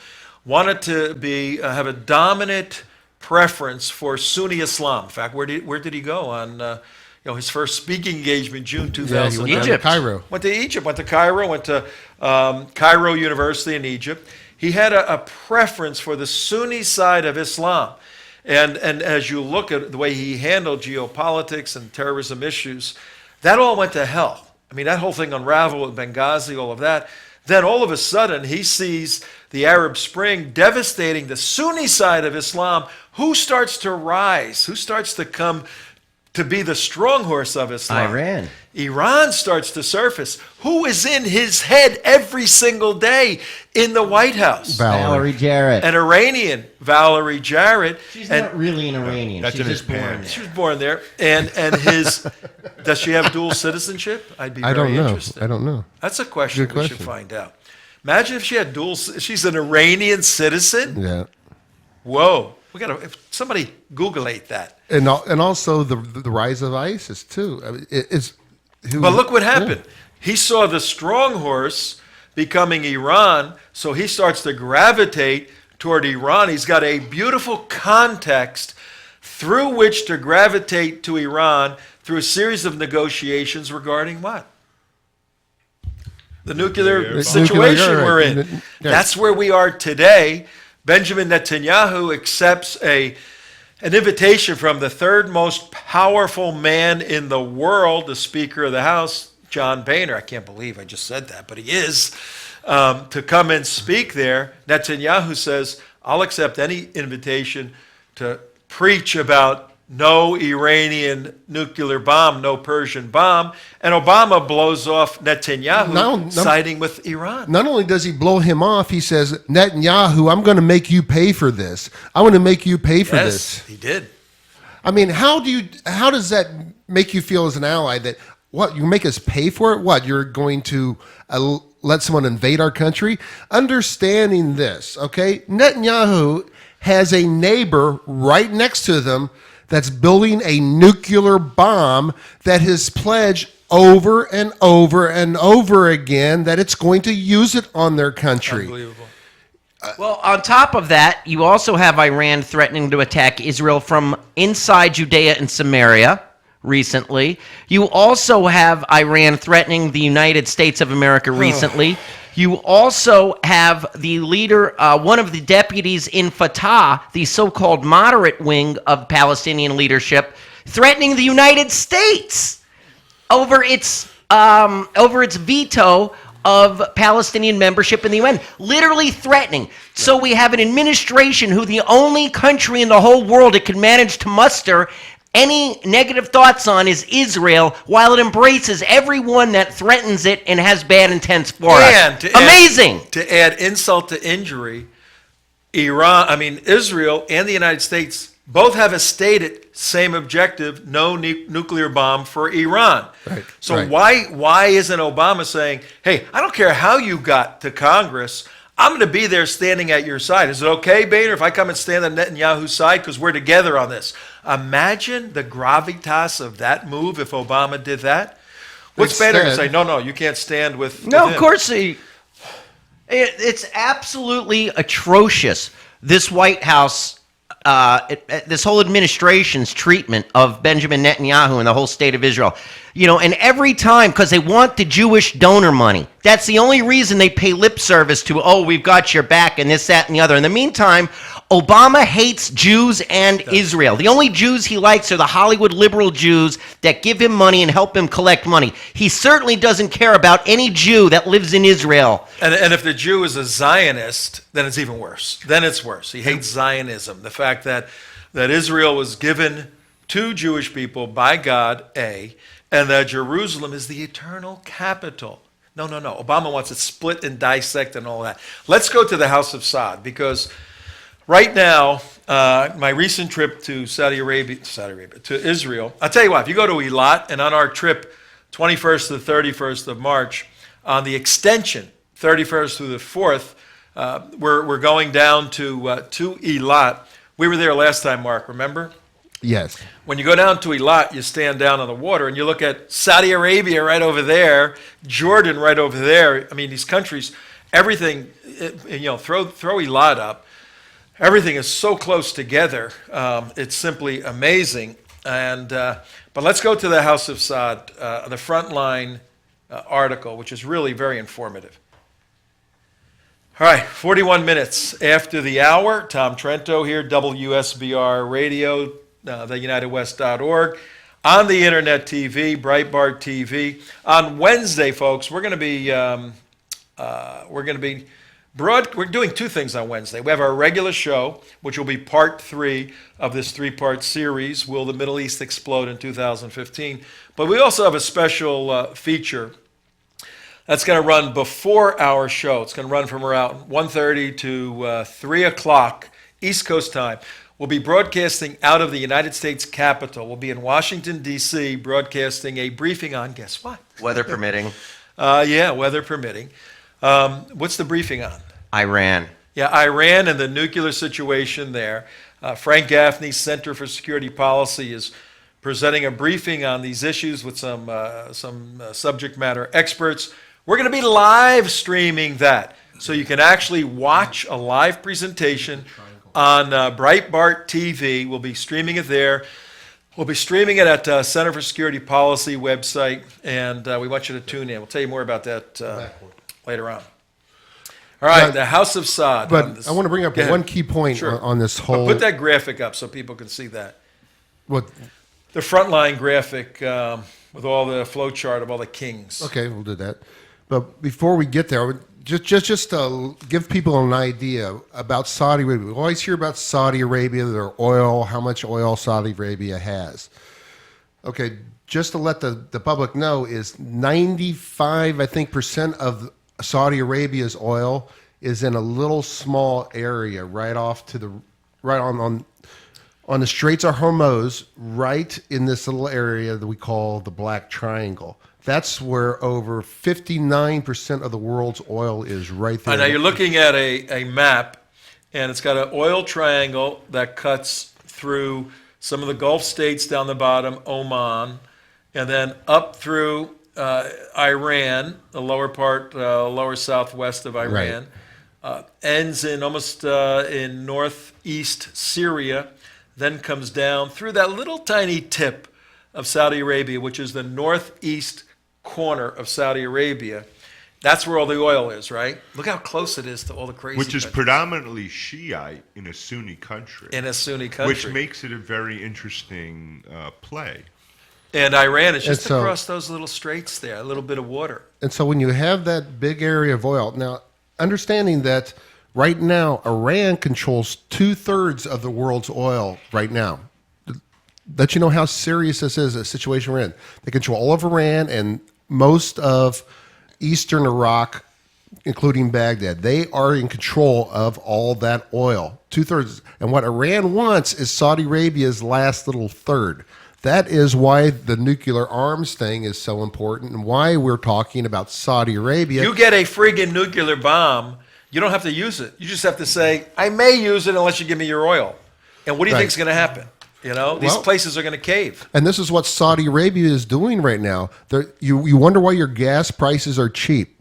A: wanted to have a dominant preference for Sunni Islam. In fact, where did he go on his first speaking engagement, June 2000?
C: He went to Cairo.
A: Went to Egypt, went to Cairo, went to Cairo University in Egypt. He had a preference for the Sunni side of Islam. And as you look at the way he handled geopolitics and terrorism issues, that all went to hell. I mean, that whole thing unraveled with Benghazi, all of that. Then all of a sudden, he sees the Arab Spring devastating the Sunni side of Islam. Who starts to rise? Who starts to come to be the strong horse of Islam? Iran starts to surface. Who is in his head every single day in the White House?
B: Valerie Jarrett.
A: An Iranian, Valerie Jarrett.
B: She's not really an Iranian.
D: That's
B: She's
D: in his
B: just born
D: pants.
B: there.
A: She was born there. And his, does she have dual citizenship? I'd be very interested.
C: I don't know.
A: That's a question
C: Good
A: we should
C: question.
A: find out. Imagine if she had she's an Iranian citizen?
C: Yeah.
A: Whoa. If somebody Google-ate that.
C: And also the rise of ISIS too. I mean,
A: But look what happened. He saw the strong horse becoming Iran, so he starts to gravitate toward Iran. He's got a beautiful context through which to gravitate to Iran through a series of negotiations regarding what? The nuclear situation we're in. That's where we are today. Benjamin Netanyahu accepts an invitation from the third most powerful man in the world, the Speaker of the House, John Boehner. I can't believe I just said that, but he is, to come and speak there. Netanyahu says, I'll accept any invitation to preach about no Iranian nuclear bomb, no Persian bomb. And Obama blows off Netanyahu, siding with Iran.
C: Not only does he blow him off, he says, Netanyahu, I'm going to make you pay for this. I want to make you pay for this.
A: Yes, he did.
C: I mean, how does that make you feel as an ally that, what, you make us pay for it? What, you're going to let someone invade our country? Understanding this, okay? Netanyahu has a neighbor right next to them that's building a nuclear bomb that has pledged over and over and over again that it's going to use it on their country.
A: Unbelievable.
B: Well, on top of that, you also have Iran threatening to attack Israel from inside Judea and Samaria recently. You also have Iran threatening the United States of America recently. You also have the leader, one of the deputies in Fatah, the so-called moderate wing of Palestinian leadership, threatening the United States over its veto of Palestinian membership in the UN. Literally threatening. So we have an administration who the only country in the whole world it can manage to muster any negative thoughts on is Israel, while it embraces everyone that threatens it and has bad intents for us. Amazing.
A: To add insult to injury, Israel and the United States both have a stated same objective: no nuclear bomb for Iran.
C: Right,
A: so
C: right.
A: why isn't Obama saying, "Hey, I don't care how you got to Congress. I'm going to be there standing at your side. Is it okay, Boehner, if I come and stand on Netanyahu's side because we're together on this? Imagine the gravitas of that move if Obama did that. What's Boehner going to say? No, you can't stand with
B: No,
A: him.
B: of course it's absolutely atrocious. This White House, this whole administration's treatment of Benjamin Netanyahu and the whole state of Israel. And every time, because they want the Jewish donor money. That's the only reason they pay lip service to, we've got your back and this, that, and the other. In the meantime, Obama hates Jews and Israel. The only Jews he likes are the Hollywood liberal Jews that give him money and help him collect money. He certainly doesn't care about any Jew that lives in Israel.
A: And if the Jew is a Zionist, then it's even worse. Then it's worse. He hates Zionism. The fact that Israel was given to Jewish people by God, and that Jerusalem is the eternal capital. No. Obama wants it split and dissect and all that. Let's go to the House of Saud, because right now, my recent trip to Saudi Arabia, to Israel, I'll tell you what, if you go to Eilat, and on our trip, 21st to the 31st of March, on the extension, 31st through the 4th, we're going down to Eilat. We were there last time, Mark, remember?
C: Yes.
A: When you go down to Eilat, you stand down on the water and you look at Saudi Arabia right over there, Jordan right over there. I mean, these countries, everything, throw Eilat up. Everything is so close together. It's simply amazing. But let's go to the House of Saud, the Frontline article, which is really very informative. All right, 41 minutes after the hour. Tom Trento here, WSBR Radio, theunitedwest.org, on the internet TV, Breitbart TV. On Wednesday, folks, we're doing two things on Wednesday. We have our regular show, which will be part 3 of this 3-part series, Will the Middle East Explode in 2015? But we also have a special feature that's going to run before our show. It's going to run from around 1:30 to 3 o'clock East Coast time. We'll be broadcasting out of the United States Capitol. We'll be in Washington, D.C., broadcasting a briefing on, guess what?
B: Weather permitting.
A: Weather permitting. What's the briefing on?
B: Iran.
A: Yeah, Iran and the nuclear situation there. Frank Gaffney's Center for Security Policy is presenting a briefing on these issues with some subject matter experts. We're going to be live streaming that, so you can actually watch a live presentation on Breitbart TV. We'll be streaming it there. We'll be streaming it at Center for Security Policy website, and we want you to tune in. We'll tell you more about that later on. All right, the House of Saud.
C: But I want to bring up one key point on this whole...
A: But put that graphic up so people can see that.
C: What?
A: The Frontline graphic with all the flow chart of all the kings.
C: Okay, we'll do that. But before we get there, just to give people an idea about Saudi Arabia. We always hear about Saudi Arabia, their oil, how much oil Saudi Arabia has. Okay, just to let the public know, is 95, I think, percent of Saudi Arabia's oil is in a little small area right off to the right on the Straits of Hormuz, right in this little area that we call the Black Triangle. That's where over 59% of the world's oil is right there.
A: Now you're looking at a map, and it's got an oil triangle that cuts through some of the Gulf states down the bottom, Oman, and then up through Iran, the lower part, lower southwest of Iran, ends in almost in northeast Syria, then comes down through that little tiny tip of Saudi Arabia, which is the northeast corner of Saudi Arabia. That's where all the oil is, right? Look how close it is to all the crazy
D: Which is
A: countries.
D: predominantly Shiite in a Sunni country.
A: In a Sunni country.
D: Which makes it a very interesting play.
A: And Iran is just
C: And so-
A: across those little straits there, a little bit of water.
C: And so when you have that big area of oil, now understanding that right now Iran controls 2/3 of the world's oil right now. Let you know how serious this is, a situation we're in. They control all of Iran and most of eastern Iraq, including Baghdad. They are in control of all that oil, 2/3. And what Iran wants is Saudi Arabia's last little third. That is why the nuclear arms thing is so important and why we're talking about Saudi Arabia.
A: You get a friggin' nuclear bomb, You don't have to use it. You just have to say, I may use it unless you give me your oil. And what do you think is going to happen? You know, these places are going to cave.
C: And this is what Saudi Arabia is doing right now. You wonder why your gas prices are cheap.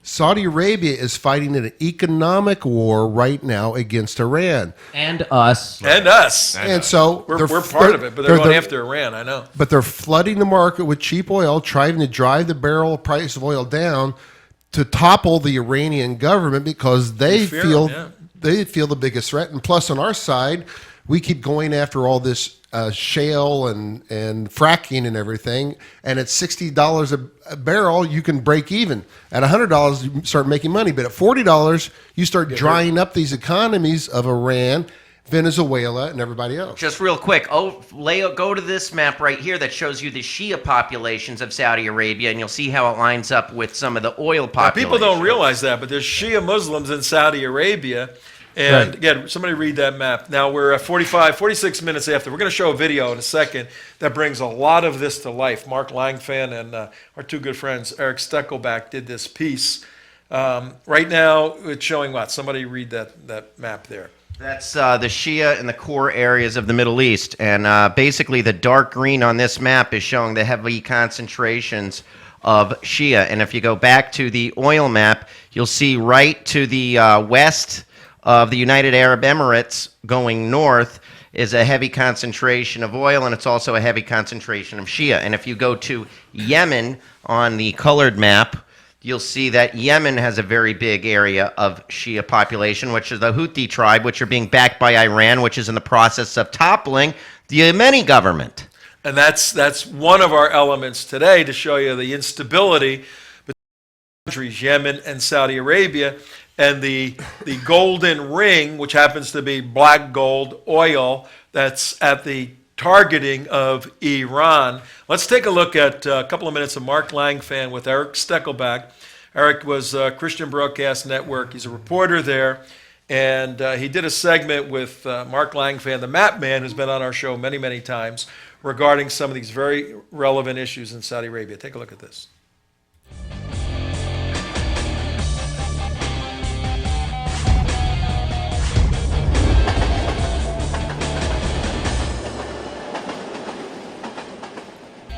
C: Saudi Arabia is fighting an economic war right now against Iran.
B: And us.
A: And us.
C: And so
A: We're part of it, but they're going after Iran, I know.
C: But they're flooding the market with cheap oil, trying to drive the barrel price of oil down to topple the Iranian government because they feel the biggest threat. And plus, on our side, we keep going after all this shale and fracking and everything. And at $60 a barrel, you can break even. At $100, you start making money. But at $40, you start drying up these economies of Iran, Venezuela, and everybody else.
B: Just real quick, go to this map right here that shows you the Shia populations of Saudi Arabia, and you'll see how it lines up with some of the oil populations.
A: People don't realize that, but there's Shia Muslims in Saudi Arabia. And again, somebody read that map. Now we're at 46 minutes after. We're going to show a video in a second that brings a lot of this to life. Mark Langfan and our two good friends, Eric Stakelbeck, did this piece. Right now, it's showing what? Somebody read that map there.
B: That's the Shia in the core areas of the Middle East. And basically the dark green on this map is showing the heavy concentrations of Shia. And if you go back to the oil map, you'll see right to the west of the United Arab Emirates going north is a heavy concentration of oil, and it's also a heavy concentration of Shia. And if you go to Yemen on the colored map, you'll see that Yemen has a very big area of Shia population, which is the Houthi tribe, which are being backed by Iran, which is in the process of toppling the Yemeni government.
A: And that's one of our elements today to show you the instability between countries, Yemen and Saudi Arabia, and the golden ring, which happens to be black gold oil, that's at the targeting of Iran. Let's take a look at a couple of minutes of Mark Langfan with Eric Stakelbeck. Eric was Christian Broadcast Network. He's a reporter there. And he did a segment with Mark Langfan, the map man, who's been on our show many, many times, regarding some of these very relevant issues in Saudi Arabia. Take a look at this.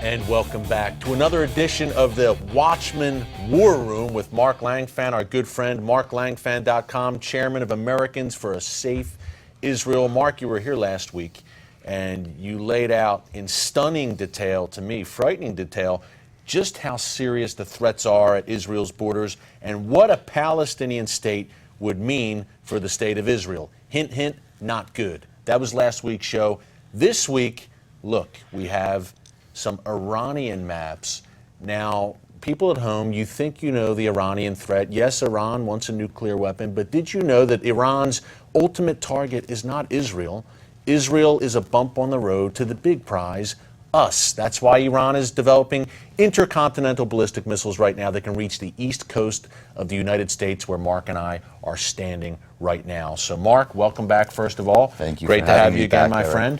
E: And welcome back to another edition of the Watchman War Room with Mark Langfan, our good friend, marklangfan.com, chairman of Americans for a Safe Israel. Mark, you were here last week, and you laid out in stunning detail, to me, frightening detail, just how serious the threats are at Israel's borders and what a Palestinian state would mean for the state of Israel. Hint, hint, not good. That was last week's show. This week, look, we have some Iranian maps. Now, people at home, you think you know the Iranian threat. Yes, Iran wants a nuclear weapon, but did you know that Iran's ultimate target is not Israel? Israel is a bump on the road to the big prize, us. That's why Iran is developing intercontinental ballistic missiles right now that can reach the east coast of the United States, where Mark and I are standing right now. So, Mark, welcome back, first of all.
F: Thank you.
E: Great to have you again, my friend.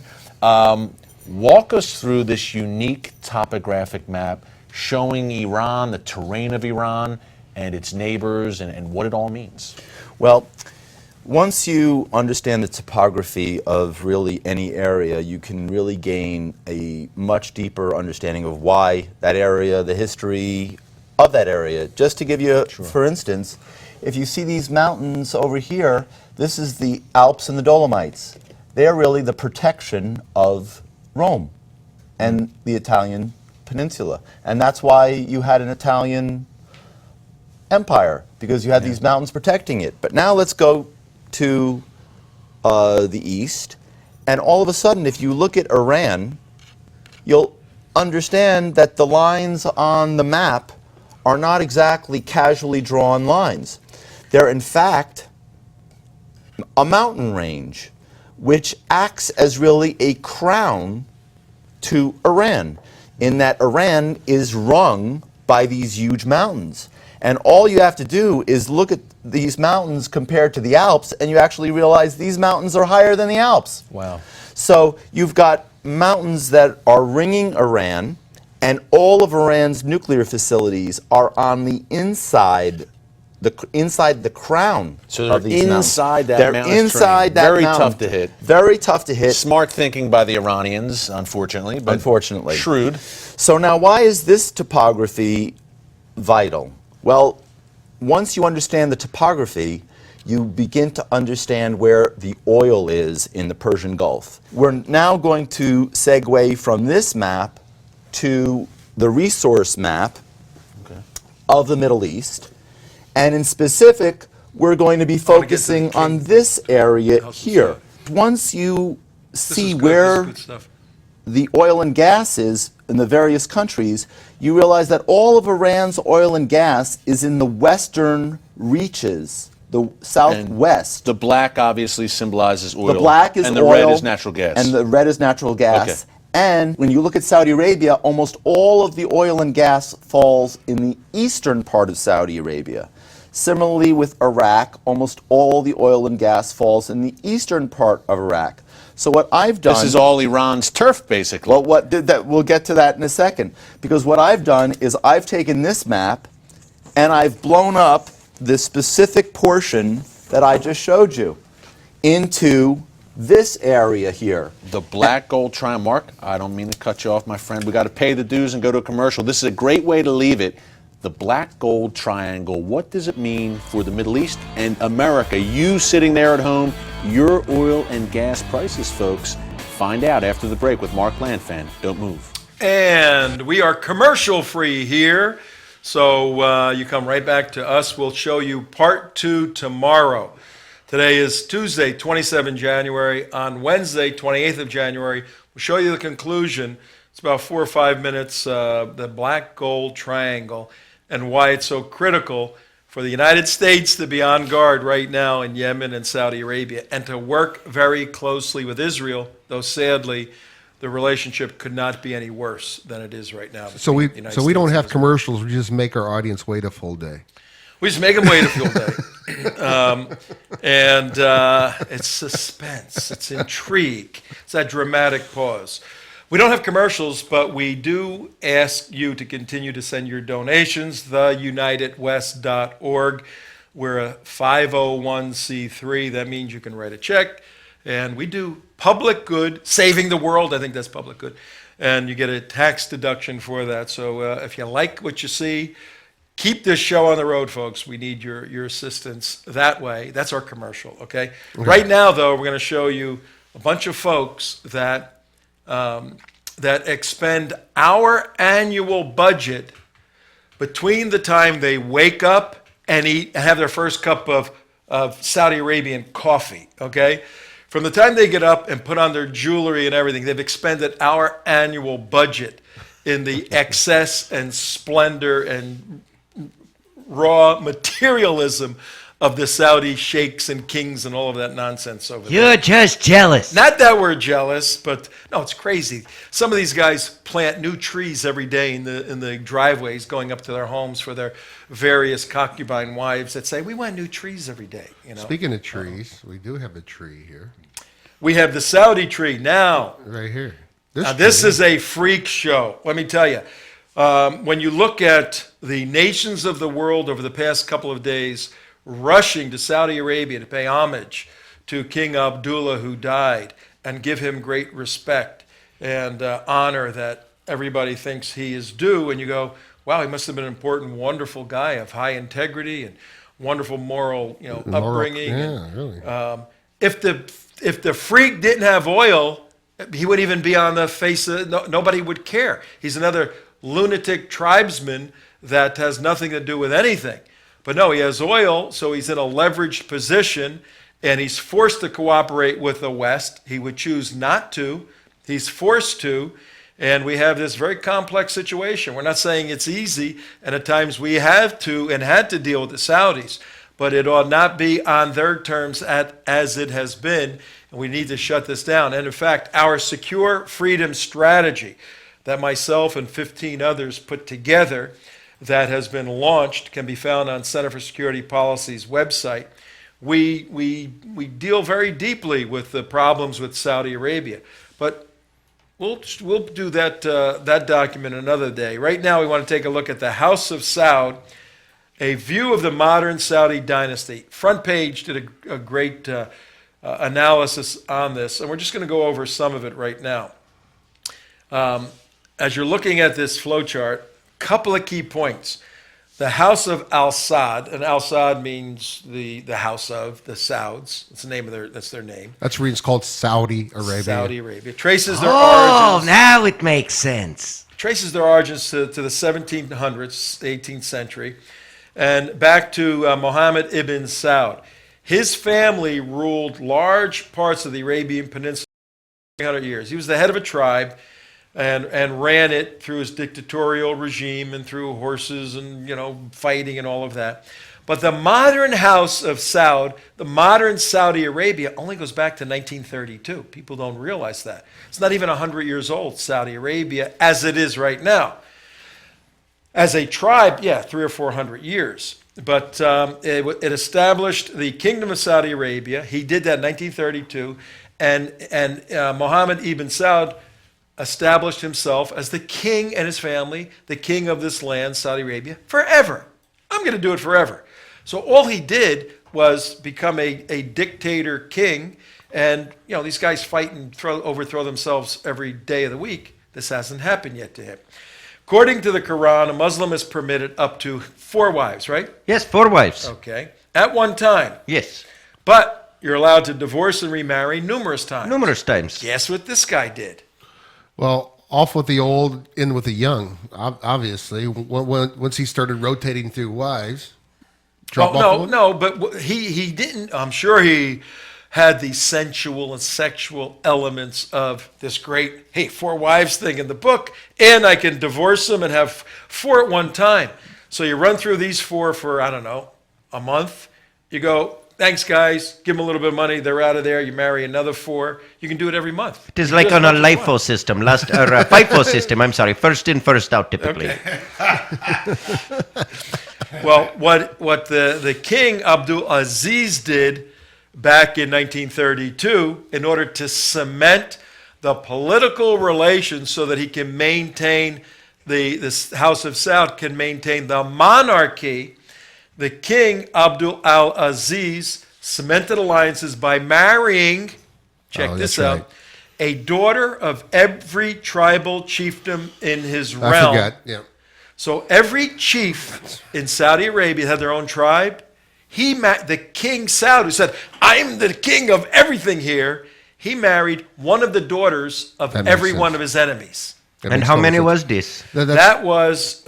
E: Walk us through this unique topographic map showing Iran, the terrain of Iran, and its neighbors, and what it all means.
F: Well, once you understand the topography of really any area, you can really gain a much deeper understanding of why that area, the history of that area. Just to give you, for instance, if you see these mountains over here, this is the Alps and the Dolomites. They're really the protection of Rome and the Italian peninsula. And that's why you had an Italian empire, because you had these mountains protecting it. But now let's go to the east, and all of a sudden, if you look at Iran, you'll understand that the lines on the map are not exactly casually drawn lines. They're in fact a mountain range, which acts as really a crown to Iran, in that Iran is rung by these huge mountains. And all you have to do is look at these mountains compared to the Alps, and you actually realize these mountains are higher than the Alps.
E: Wow.
F: So you've got mountains that are ringing Iran, and all of Iran's nuclear facilities are on the inside inside the crown
E: So
F: of
E: they're
F: these mountains.
E: inside that
F: They're
E: mountainous
F: inside
E: terrain.
F: that
E: Very
F: mountain.
E: tough to hit.
F: Very tough to hit.
E: Smart thinking by the Iranians, unfortunately. But
F: Unfortunately.
E: Shrewd.
F: So now, why is this topography vital? Well, once you understand the topography, you begin to understand where the oil is in the Persian Gulf. We're now going to segue from this map to the resource map of the Middle East. And in specific, we're going to be focusing on this area
A: House of
F: here. Once you
A: This
F: see
A: is good.
F: where
A: This is good stuff.
F: the oil and gas is in the various countries, you realize that all of Iran's oil and gas is in the western reaches, the southwest.
E: The black obviously symbolizes oil.
F: The black is
E: and the
F: oil,
E: red is natural gas.
F: And the red is natural gas.
E: Okay.
F: And when you look at Saudi Arabia, almost all of the oil and gas falls in the eastern part of Saudi Arabia. Similarly with Iraq, almost all the oil and gas falls in the eastern part of Iraq. So what I've done...
E: This is all Iran's turf, basically.
F: Well, what did that? We'll get to that in a second. Because what I've done is I've taken this map and I've blown up the specific portion that I just showed you into this area here.
E: The black gold triangle. Mark, I don't mean to cut you off, my friend. We got to pay the dues and go to a commercial. This is a great way to leave it. The black gold triangle, what does it mean for the Middle East and America? You sitting there at home, your oil and gas prices, folks. Find out after the break with Mark Langfan. Don't move.
A: And we are commercial free here. So you come right back to us. We'll show you part 2 tomorrow. Today is Tuesday, 27 January. On Wednesday, 28th of January, we'll show you the conclusion. It's about 4 or 5 minutes, the black gold triangle, and why it's so critical for the United States to be on guard right now in Yemen and Saudi Arabia, and to work very closely with Israel, though sadly, the relationship could not be any worse than it is right now.
C: So we
A: between the United
C: so we don't
A: States
C: have
A: and Israel.
C: commercials. We just make our audience wait a full day.
A: We just make them wait a full day. It's suspense, it's intrigue, it's that dramatic pause. We don't have commercials, but we do ask you to continue to send your donations, theunitedwest.org. We're a 501c3. That means you can write a check. And we do public good, saving the world. I think that's public good. And you get a tax deduction for that. So if you like what you see, keep this show on the road, folks. We need your assistance that way. That's our commercial, okay? Right now, though, we're going to show you a bunch of folks that expend our annual budget between the time they wake up and eat and have their first cup of Saudi Arabian coffee, okay? From the time they get up and put on their jewelry and everything, they've expended our annual budget in the excess and splendor and raw materialism of the Saudi sheikhs and kings and all of that nonsense over there.
B: You're just jealous.
A: Not that we're jealous, but no, it's crazy. Some of these guys plant new trees every day in the driveways going up to their homes for their various concubine wives that say, we want new trees every day. You know?
C: Speaking of trees, we do have a tree here,
A: We have the Saudi tree now.
C: right here.
A: This
C: tree.
A: is a freak show. Let me tell you. When you look at the nations of the world over the past couple of days rushing to Saudi Arabia to pay homage to King Abdullah, who died, and give him great respect and honor that everybody thinks he is due, and you go, wow, he must have been an important, wonderful guy of high integrity and wonderful moral, upbringing.
C: Yeah, really.
A: If the freak didn't have oil, he wouldn't even be on the face of nobody would care. He's another lunatic tribesman that has nothing to do with anything. But no, he has oil, so he's in a leveraged position, and he's forced to cooperate with the West. He would choose not to. He's forced to, and we have this very complex situation. We're not saying it's easy, and at times we have to and had to deal with the Saudis, but it ought not be on their terms as it has been, and we need to shut this down. And in fact, our secure freedom strategy that myself and 15 others put together that has been launched can be found on Center for Security Policy's website. We deal very deeply with the problems with Saudi Arabia, but we'll do that document another day. Right now, we want to take a look at the House of Saud. A view of the modern Saudi dynasty. Front Page did a great analysis on this, and we're just going to go over some of it right now. As you're looking at this flowchart, couple of key points. The House of Saud, and Saud means the house of the Sauds. That's the name of that's their name.
C: That's the reason it's called Saudi Arabia.
A: Saudi Arabia traces their
B: Oh,
A: origins.
B: now it makes sense.
A: Traces their origins to the 1700s, 18th century, and back to Mohammed ibn Saud. His family ruled large parts of the Arabian Peninsula for 300 years. He was the head of a tribe and ran it through his dictatorial regime and through horses and, fighting and all of that. But the modern House of Saud, the modern Saudi Arabia, only goes back to 1932. People don't realize that. It's not even 100 years old, Saudi Arabia, as it is right now. As a tribe, 300 or 400 years. But it established the Kingdom of Saudi Arabia. He did that in 1932. And Mohammed ibn Saud established himself as the king and his family, the king of this land, Saudi Arabia, forever. I'm going to do it forever. So all he did was become a dictator king. And, these guys fight and overthrow themselves every day of the week. This hasn't happened yet to him. According to the Quran, a Muslim is permitted up to 4 wives, right?
B: Yes, 4 wives.
A: Okay. At one time.
B: Yes.
A: But you're allowed to divorce and remarry numerous times.
B: Numerous times.
A: Guess what this guy did?
C: Well, off with the old, in with the young. Obviously, once he started rotating through wives.
A: But he didn't. I'm sure he had the sensual and sexual elements of this great 4 wives thing in the book, and I can divorce them and have 4 at one time. So you run through these 4 for, I don't know, a month. You go, thanks, guys. Give them a little bit of money. They're out of there. You marry another 4. You can do it every month.
B: It is like on a LIFO system, FIFO system. I'm sorry, first in, first out, typically.
A: Okay. Well, what the King Abdul Aziz did back in 1932 in order to cement the political relations so that he can maintain this House of Saud can maintain the monarchy, the King Abdul al-Aziz cemented alliances by marrying, check this out,
C: right,
A: a daughter of every tribal chiefdom in his realm.
C: I forgot, yeah.
A: So every chief in Saudi Arabia had their own tribe. The King Saud, who said, I'm the king of everything here, he married one of the daughters of every one of his enemies.
B: And how many was this?
A: That was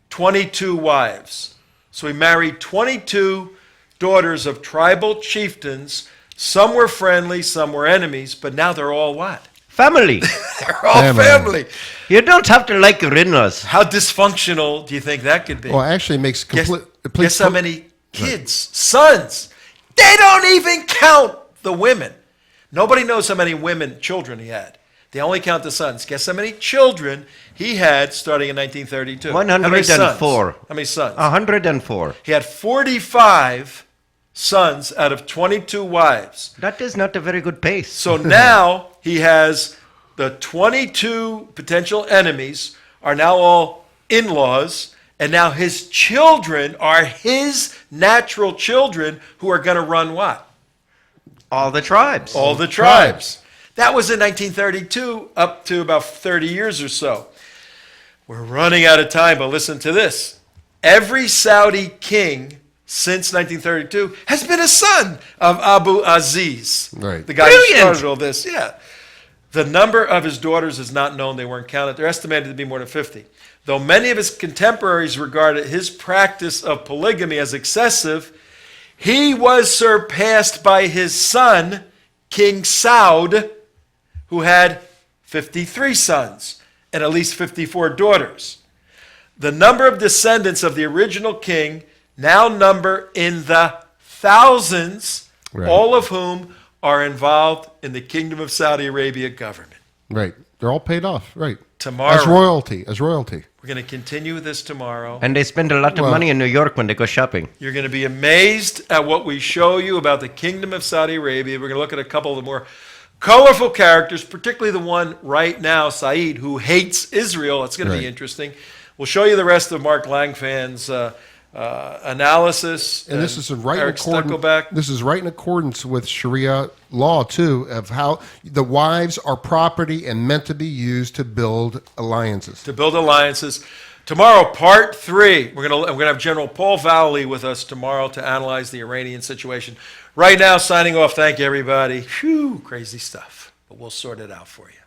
A: 22 wives. So he married 22 daughters of tribal chieftains. Some were friendly, some were enemies, but now they're all what?
B: Family.
A: They're all family.
B: You don't have to like your in-laws.
A: How dysfunctional do you think that could be?
C: Well, actually, it makes complete.
A: Guess how many kids, sons? They don't even count the women. Nobody knows how many children he had. They only count the sons. Guess how many children he had starting in 1932?
B: 104.
A: How many sons?
B: 104.
A: He had 45 sons out of 22 wives.
B: That is not a very good pace.
A: So now he has the 22 potential enemies are now all in-laws, and now his children are his natural children who are going to run what?
B: All the tribes.
A: All the tribes. That was in 1932, up to about 30 years or so. We're running out of time, but listen to this. Every Saudi king since 1932 has been a son of Abu Aziz.
C: Right.
A: The guy who started all this. Yeah. The number of his daughters is not known. They weren't counted. They're estimated to be more than 50. Though many of his contemporaries regarded his practice of polygamy as excessive, he was surpassed by his son, King Saud, who had 53 sons and at least 54 daughters. The number of descendants of the original king now number in the thousands,
C: right,
A: all of whom are involved in the Kingdom of Saudi Arabia government.
C: Right. They're all paid off. Right.
A: Tomorrow.
C: As royalty.
A: We're going to continue this tomorrow.
B: And they spend a lot of money in New York when they go shopping.
A: You're going to be amazed at what we show you about the Kingdom of Saudi Arabia. We're going to look at a couple of the more colorful characters, particularly the one right now, Saeed, who hates Israel. It's going to be interesting. We'll show you the rest of Mark Langfan's analysis.
C: And this is right in
A: Eric
C: accordance.
A: Stakelbeck.
C: This is right in accordance with Sharia law too, of how the wives are property and meant to be used to build alliances.
A: To build alliances. Tomorrow, part 3. We're gonna have General Paul Valley with us tomorrow to analyze the Iranian situation. Right now, signing off. Thank you, everybody. Whew, crazy stuff, but we'll sort it out for you.